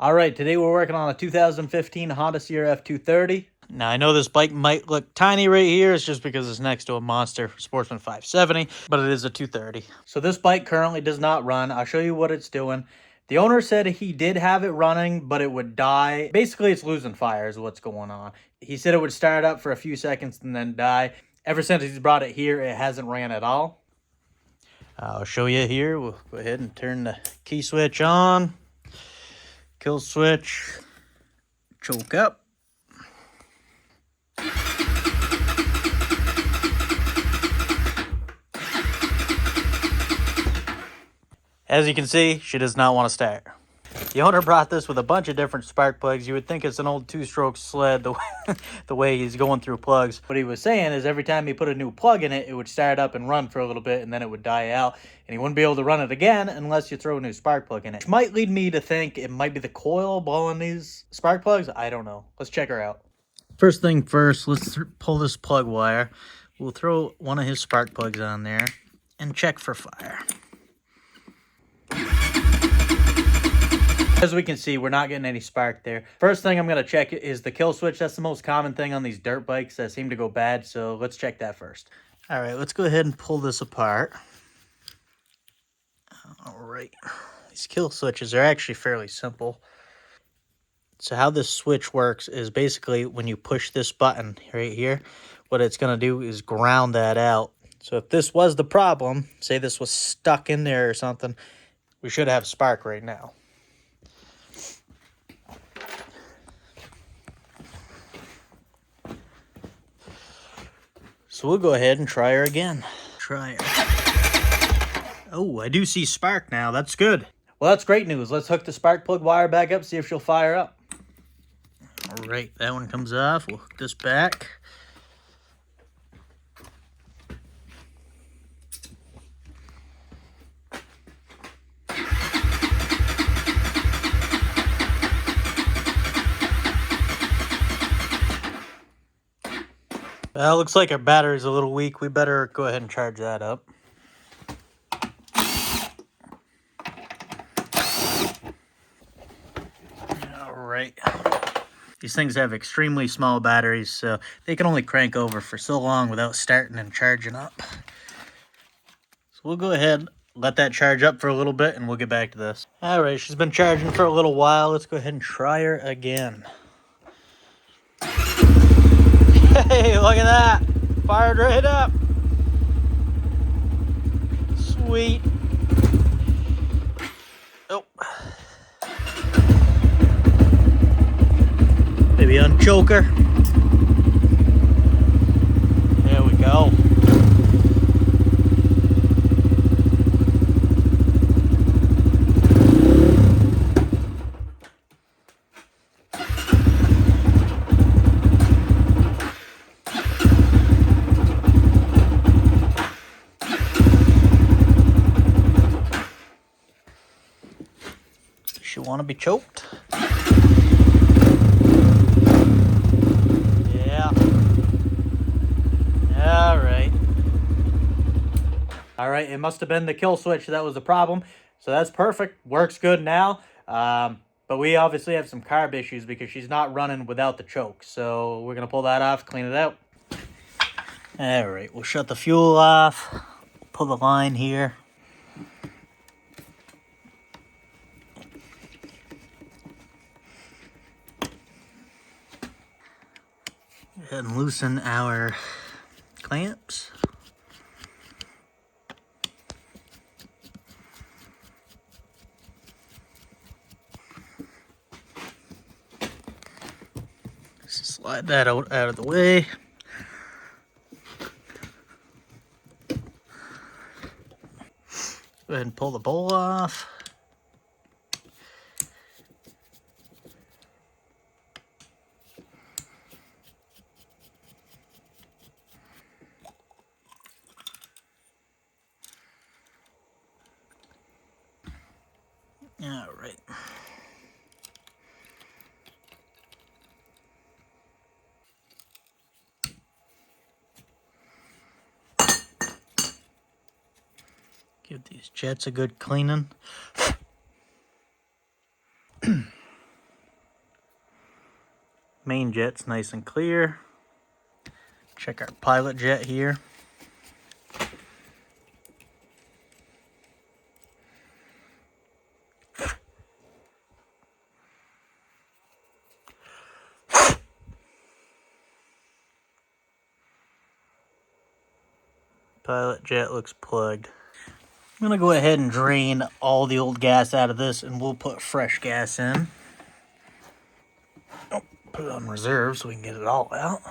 All right, today we're working on a 2015 Honda Crf230. Now, I know this bike might look tiny right here. It's just because it's next to a Monster Sportsman 570, but it is a 230. So this bike currently does not run. I'll show you what it's doing. The owner said he did have it running, but it would die. Basically, it's losing fire is what's going on. He said it would start up for a few seconds and then die. Ever since he's brought it here, it hasn't ran at all. I'll show you here. We'll go ahead and turn the key switch on. Kill switch. Choke up. As you can see, she does not want to start. The owner brought this with a bunch of different spark plugs. You would think it's an old two-stroke sled the way he's going through plugs. What he was saying is every time he put a new plug in it, it would start up and run for a little bit, and then it would die out. And he wouldn't be able to run it again unless you throw a new spark plug in it. Which might lead me to think it might be the coil blowing these spark plugs. I don't know. Let's check her out. First thing first, let's pull this plug wire. We'll throw one of his spark plugs on there and check for fire. As we can see, we're not getting any spark there. First thing I'm going to check is the kill switch. That's the most common thing on these dirt bikes that seem to go bad, so let's check that first. All right, let's go ahead and pull this apart. All right, these kill switches are actually fairly simple. So how this switch works is basically when you push this button right here, what it's going to do is ground that out. So if this was the problem, say this was stuck in there or something, we should have spark right now. So we'll go ahead and try her again. Try her. Oh, I do see spark now. That's good. Well, that's great news. Let's hook the spark plug wire back up, see if she'll fire up. All right, that one comes off. We'll hook this back. Well, looks like our battery's a little weak. We better go ahead and charge that up. All right. These things have extremely small batteries, so they can only crank over for so long without starting and charging up. So we'll go ahead, let that charge up for a little bit, and we'll get back to this. All right, she's been charging for a little while. Let's go ahead and try her again. Hey, look at that. Fired right up. Sweet. Oh. Maybe unchoke her. There we go. She want to be choked? Yeah. All right. All right, it must have been the kill switch that was the problem. So that's perfect. Works good now. But we obviously have some carb issues because she's not running without the choke. So we're going to pull that off, clean it out. All right, we'll shut the fuel off. Pull the line here. Go ahead and loosen our clamps. Slide that out of the way. Go ahead and pull the bowl off. All right. Give these jets a good cleaning. Main jet's nice and clear. Check our pilot jet here. Pilot jet looks plugged. I'm gonna go ahead and drain all the old gas out of this, and we'll put fresh gas in. Oh, put it on reserve so we can get it all out.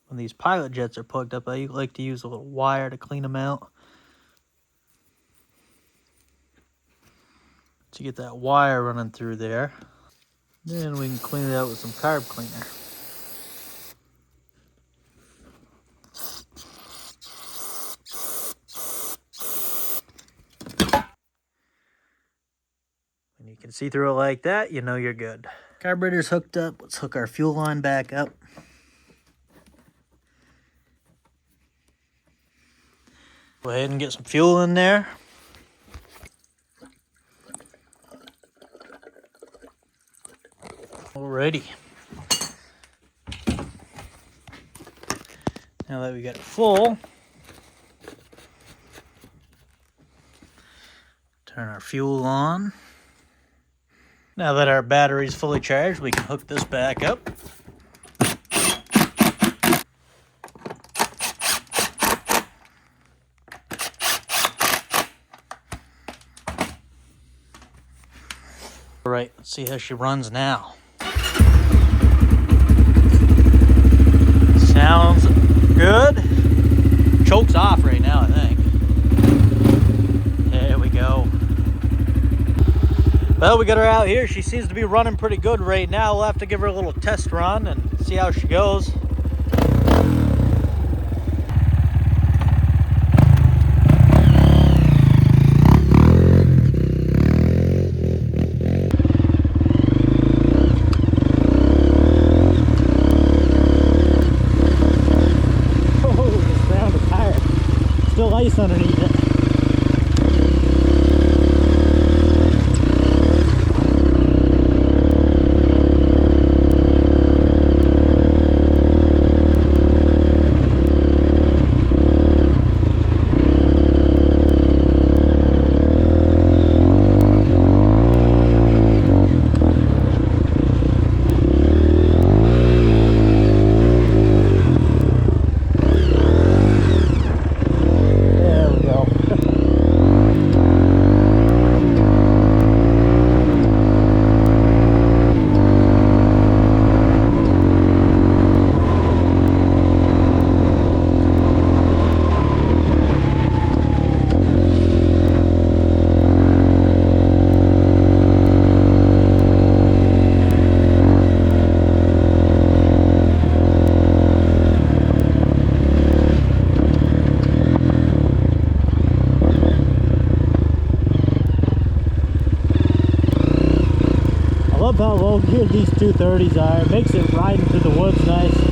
When these pilot jets are plugged up, I like to use a little wire to clean them out. To get that wire running through there. Then we can clean it out with some carb cleaner. When you can see through it like that, you know you're good. Carburetor's hooked up. Let's hook our fuel line back up. Go ahead and get some fuel in there. Alrighty. Now that we got it full, turn our fuel on. Now that our battery's fully charged, we can hook this back up. All right, let's see how she runs now. Sounds good. Choke's off right now, I think. There we go. Well, we got her out here. She seems to be running pretty good right now. We'll have to give her a little test run and see how she goes. Still ice underneath it. How low geared these 230s are. It makes it riding through the woods nice.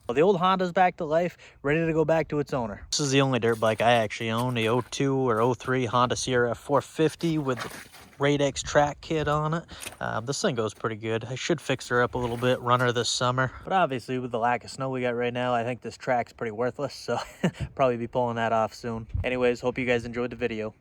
Well, the old Honda's back to life, ready to go back to its owner. This is the only dirt bike I actually own, the 02 or 03 Honda Crf230 with the Radix track kit on it. This thing goes pretty good. I should fix her up a little bit, run her this summer. But obviously with the lack of snow we got right now, I think this track's pretty worthless, so probably be pulling that off soon. Anyways, hope you guys enjoyed the video.